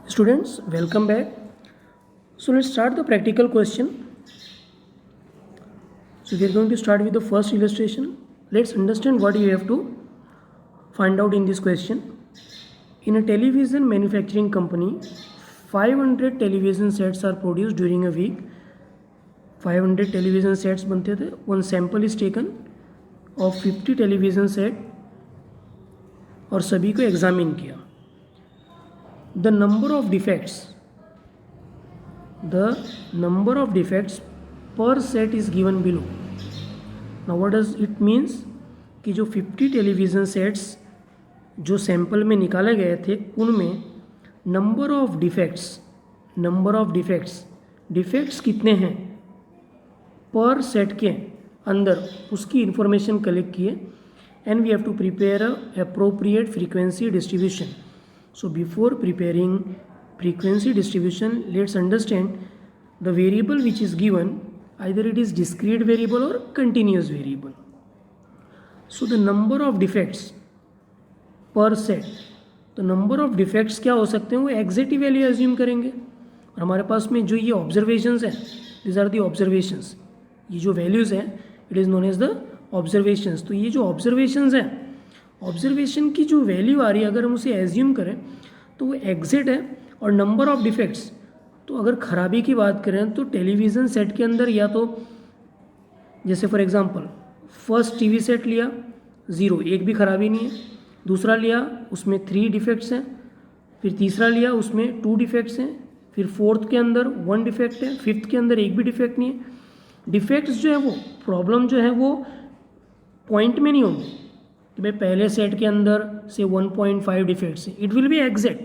Students, welcome back. So let's start the practical question. So we are going to start with the first illustration. Let's understand what you have to find out in this question. In a television manufacturing company, 500 television sets are produced during a week. 500 television sets बनते थे. One sample is taken of 50 television set और सभी को examine किया. The number of defects per set is given below. Now what does it means कि जो 50 television sets जो sample में निकाले गए थे उनमें नंबर ऑफ डिफेक्ट्स कितने हैं पर सेट के अंदर उसकी इंफॉर्मेशन कलेक्ट किए and we have to prepare appropriate frequency distribution. So before preparing frequency distribution, let's understand the variable which is given, either it is discrete variable or continuous variable. So the number of defects per set, तो number of defects क्या हो सकते हैं वो exact value assume करेंगे और हमारे पास में जो ये ऑब्जर्वेशंस हैं दिस आर दी ऑब्जर्वेशंस, ये जो वैल्यूज़ हैं it is known as the observations. तो ये जो ऑब्जर्वेशंस हैं ऑब्जर्वेशन की जो वैल्यू आ रही है अगर हम उसे एज्यूम करें तो वो एग्जिट है. और नंबर ऑफ डिफेक्ट्स, तो अगर खराबी की बात करें तो टेलीविज़न सेट के अंदर या तो जैसे for example first TV set लिया 0, एक भी खराबी नहीं है. दूसरा लिया उसमें 3 डिफेक्ट्स हैं. फिर तीसरा लिया उसमें 2 डिफेक्ट्स हैं. फिर फोर्थ के अंदर 1 डिफेक्ट है. फिफ्थ के अंदर एक भी डिफेक्ट नहीं है. डिफेक्ट्स जो है वो प्रॉब्लम जो है वो पॉइंट में नहीं होंगे कि भाई पहले सेट के अंदर से 1.5 डिफेक्ट्स हैं. It will be exact.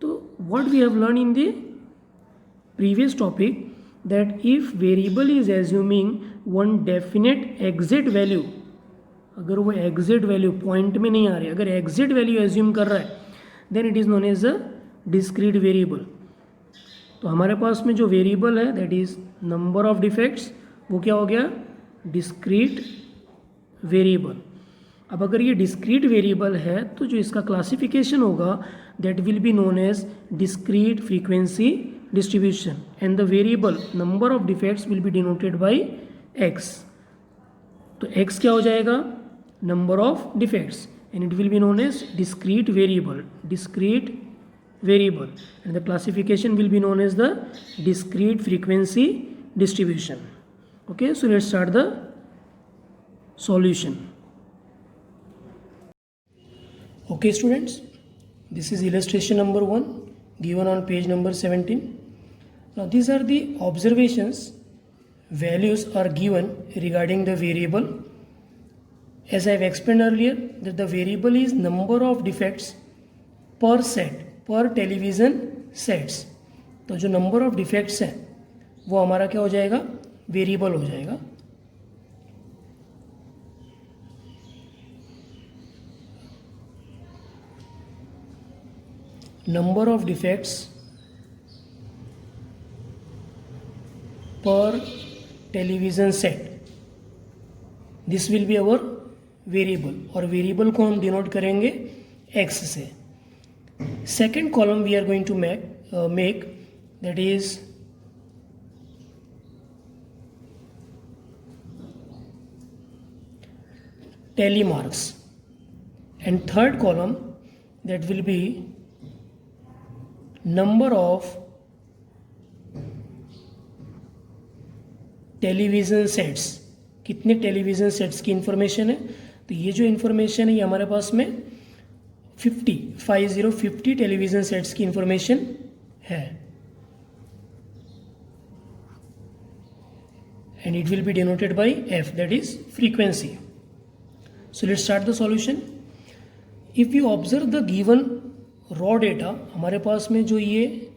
तो what we have learn in the previous topic that if variable is assuming one definite exact value, अगर वो एग्जैक्ट वैल्यू पॉइंट में नहीं आ रही, अगर एग्जैक्ट वैल्यू एज्यूम कर रहा है then it is known as a discrete variable. तो हमारे पास में जो वेरिएबल है that is number of defects, वो क्या हो गया डिस्क्रीट वेरिएबल. अब अगर ये डिस्क्रीट वेरिएबल है तो जो इसका क्लासिफिकेशन होगा that will be known as discrete frequency distribution and the variable number of defects will be denoted by x. तो एक्स क्या हो जाएगा number of defects and it will be known as discrete variable and the classification will be known as the discrete frequency distribution. Okay, so let's start the solution. Okay students, this is illustration number 1 given on page number 17. Now these are the observations. Values are given regarding the variable. As I have explained earlier that the variable is number of defects per set, per television sets. तो जो number of defects है वो हमारा क्या हो जाएगा variable हो जाएगा. Number of defects per television set, this will be our variable और वेरिएबल को हम डिनोट करेंगे x से. Second column we are going to make that is tally marks and third column that will be number of television sets, कितने television sets की information है. तो ये जो इंफॉर्मेशन है ये हमारे पास में 50 टेलीविज़न सेट्स की इंफॉर्मेशन है and it will be denoted by F that is frequency. So let's start the solution. If you observe the given raw data, हमारे पास में जो ये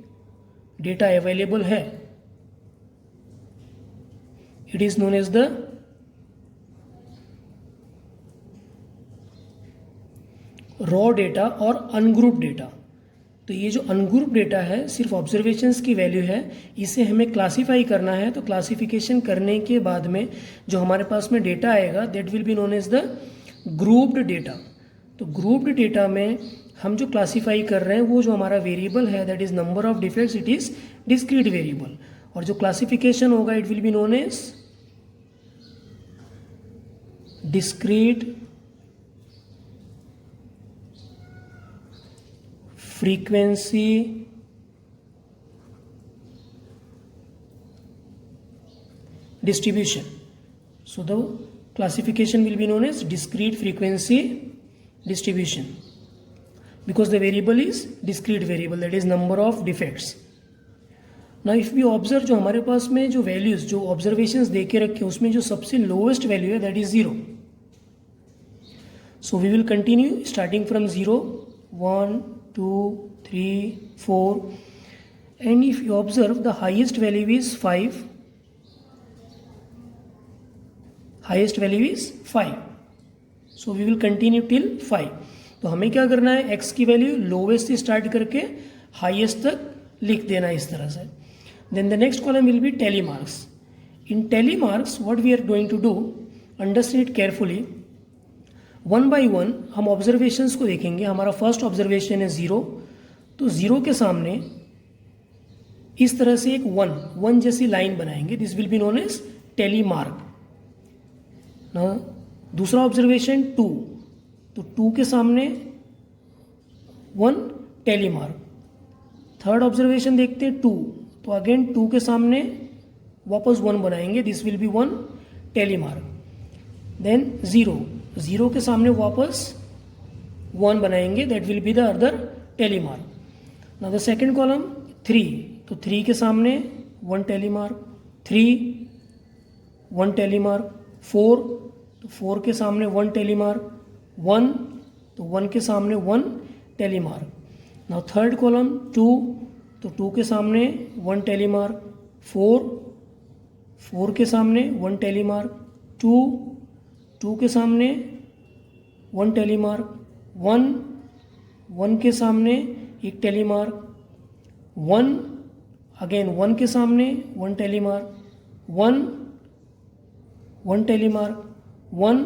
डेटा अवेलेबल है it is known as the raw data और ungroup data. तो ये जो अनग्रुप डेटा है सिर्फ ऑब्जर्वेशंस की वैल्यू है, इसे हमें क्लासीफाई करना है. तो क्लासिफिकेशन करने के बाद में जो हमारे पास में डेटा आएगा that will be known as the grouped data. तो ग्रुप्ड डेटा में हम जो क्लासीफाई कर रहे हैं वो जो हमारा वेरिएबल है that is number of defects, it is discrete variable, और जो क्लासिफिकेशन होगा it will be known as discrete frequency distribution. So the classification will be known as discrete frequency distribution because the variable is discrete variable, that is number of defects. Now if we observe जो हमारे पास में जो values जो observations दे के रखे उसमें जो सबसे lowest value है that is 0. So we will continue starting from 0, 1, 2, 3, 4, and if you observe the highest value is 5. Highest value is 5. So we will continue till 5. तो हमें क्या करना है, x की वैल्यू लोवेस्ट से स्टार्ट करके हाईएस्ट तक लिख देना इस तरह से. Then the next column will be tally marks. In tally marks, what we are going to do, understand it carefully. One by one हम ऑब्जर्वेशंस को देखेंगे. हमारा फर्स्ट ऑब्जर्वेशन है 0, तो 0 के सामने इस तरह से एक 1 जैसी लाइन बनाएंगे. This will be known as tally mark. ना दूसरा ऑब्जर्वेशन 2, तो 2 के सामने 1 टेली मार्क. थर्ड ऑब्जर्वेशन देखते हैं 2, तो अगेन 2 के सामने वापस 1 बनाएंगे. This will be 1 tally mark. Then 0 के सामने वापस 1 बनाएंगे, that will be the other tally mark. Now the second column 3, तो 3 के सामने 1 टेली मार्क, 3 1 टेली मार्क, 4 तो 4 के सामने 1 टेली मार्क, 1 तो 1 के सामने 1 tally mark. Now third column 2, तो 2 के सामने 1 टेली मार्क, 4 के सामने 1 टेली मार्क, 2 के सामने 1 टेली मार्क, 1 के सामने एक टेली मार्क, 1 अगेन 1 के सामने 1 tally mark, 1 tally mark, 1.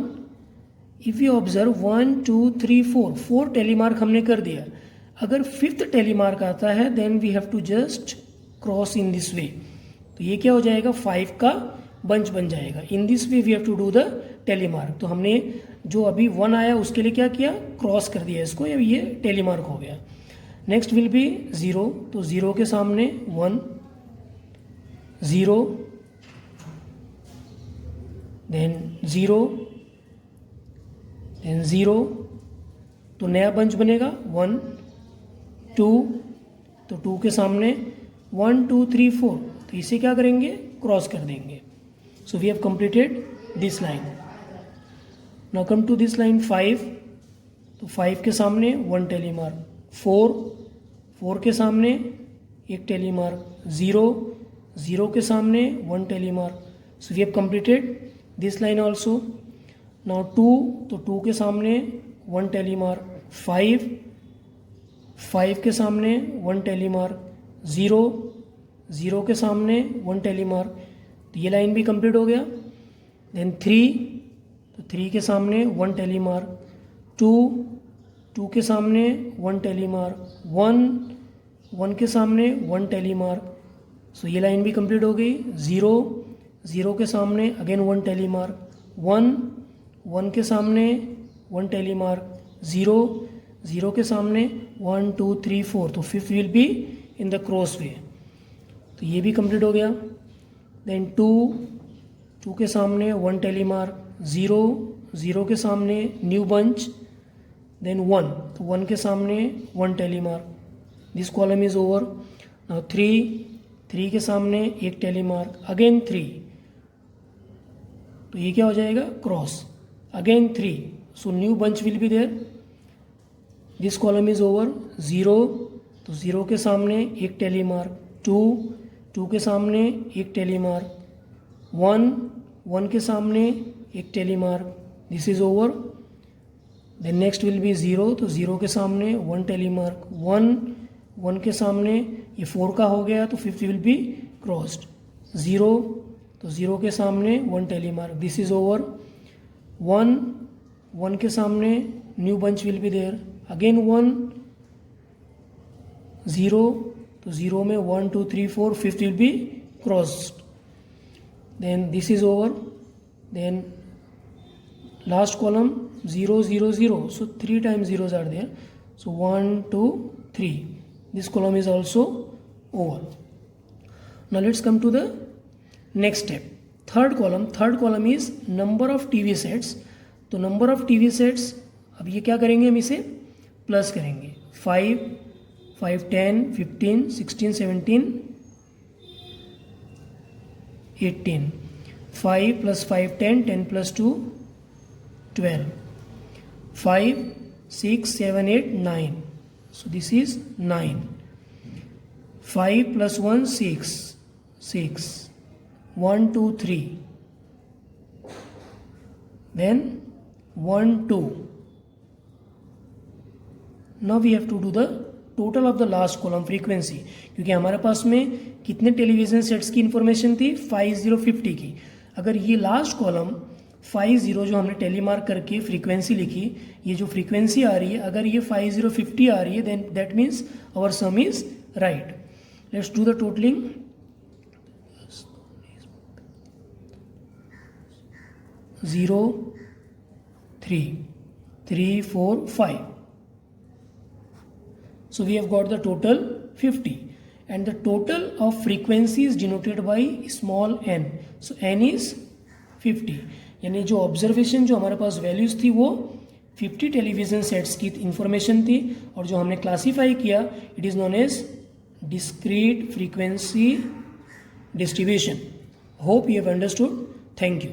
If you observe 1 2 3 4 tally mark हमने कर दिया. अगर 5th टेली मार्क आता है then we have to just cross in this way. तो ये क्या हो जाएगा, 5 का बंच बन जाएगा. In this way we have to do the tally mark. तो हमने जो अभी 1 आया उसके लिए क्या किया, क्रॉस कर दिया इसको, ये टेली मार्क हो गया. नेक्स्ट विल बी 0, तो 0 के सामने 1, 0 देन 0 देन 0, तो नया बंच बनेगा 1 2, तो 2 के सामने 1 2 3 4, तो इसे क्या करेंगे, क्रॉस कर देंगे. So we have completed this line. Now come to this line 5, तो 5 के सामने 1 टेली मार्क, 4 के सामने एक टेली मार्क, 0 के सामने 1 tally mark. So we have completed this line also. Now 2, तो 2 के सामने 1 टेली मार्क, 5 के सामने 1 टेली मार्क, 0 के सामने 1 टेली मार्क. तो ये लाइन भी कंप्लीट हो गया. देन 3, तो 3 के सामने 1 टेली मार्क, 2 के सामने 1 टेली मार्क, 1 के सामने 1 टेली मार्क. सो ये लाइन भी कंप्लीट हो गई. 0 के सामने अगेन 1 टेली मार्क, 1 के सामने 1 टेली मार्क, 0 के सामने 1 2 3 4, तो 5th will be in the cross way. तो ये भी कंप्लीट हो गया. देन 2 के सामने 1 टेली मार्क, 0 के सामने न्यू बंच, देन 1, तो 1 के सामने 1 tally mark. This column is over. Now 3 के सामने एक टेली मार्क, अगेन 3, तो ये क्या हो जाएगा, cross, again 3, so new bunch will be there. This column is over. 0, तो 0 के सामने एक टेली मार्क, 2 के सामने एक टेली मार्क, 1 के सामने एक tally mark. This is over. Then next will be 0, तो 0 के सामने 1 टेली मार्क, 1 के सामने ये 4 का हो गया, तो 5th विल बी क्रॉस्ड. 0, तो 0 के सामने 1 tally mark. This is over. 1 के सामने new bunch will be there, again 1 0, तो 0 में 1 2 3 4 5th will be crossed. Then this is over. Then last column 0 0 0, so 3 times zeros are there, so 1 2 3. This column is also over. Now let's come to the next step. Third column is number of TV sets. तो number of TV sets, अब ये क्या करेंगे, हम इसे plus करेंगे. 5 5 10 15 16 17 18. 5 plus 5 10, 10 plus 2 12. 5 6 7 8 9, so this is 9. 5 plus 1 6 6. 1 2 3, then 1 2. Now we have to do the total of the last column frequency, क्योंकि हमारे पास में कितने टेलीविज़न सेट्स की इंफॉर्मेशन थी, 5050 की. अगर ये लास्ट कॉलम 50 जो हमने टेलीमार्क करके फ्रीक्वेंसी लिखी, ये जो फ्रीक्वेंसी आ रही है, अगर ये 5050 आ रही है, then that means our sum is right. Let's do the totalling. 0 3 3 4 5. So we have got the total 50, and the total of frequency is denoted by small n. So n is 50. यानी जो observation, जो हमारे पास values थी वो 50 television sets की information थी, और जो हमने क्लासीफाई किया, it is known as discrete frequency distribution. Hope you have understood. Thank you.